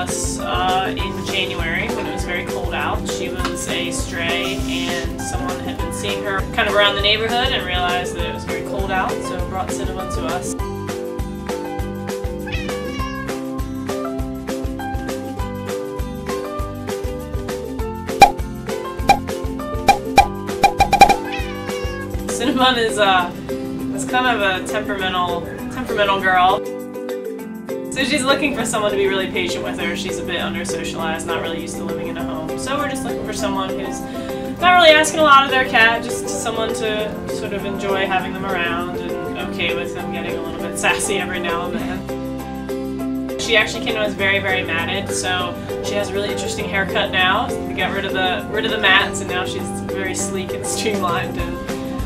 us in January when it was very cold out. She was a stray, and someone had been seeing her kind of around the neighborhood and realized that it was very cold out, so brought Cinnamon to us. Cinnamon is kind of a temperamental girl. So she's looking for someone to be really patient with her. She's a bit under-socialized, not really used to living in a home. So we're just looking for someone who's not really asking a lot of their cat, just someone to sort of enjoy having them around and okay with them getting a little bit sassy every now and then. She actually came to us very, very matted, so she has a really interesting haircut now. We got rid of the mats, and now she's very sleek and streamlined. And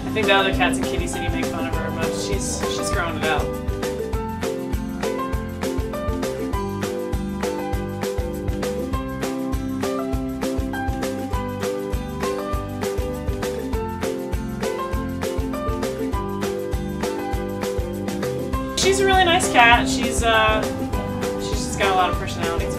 I think the other cats in Kitty City make fun of her, but she's growing it out. She's a really nice cat. She's just got a lot of personality to her.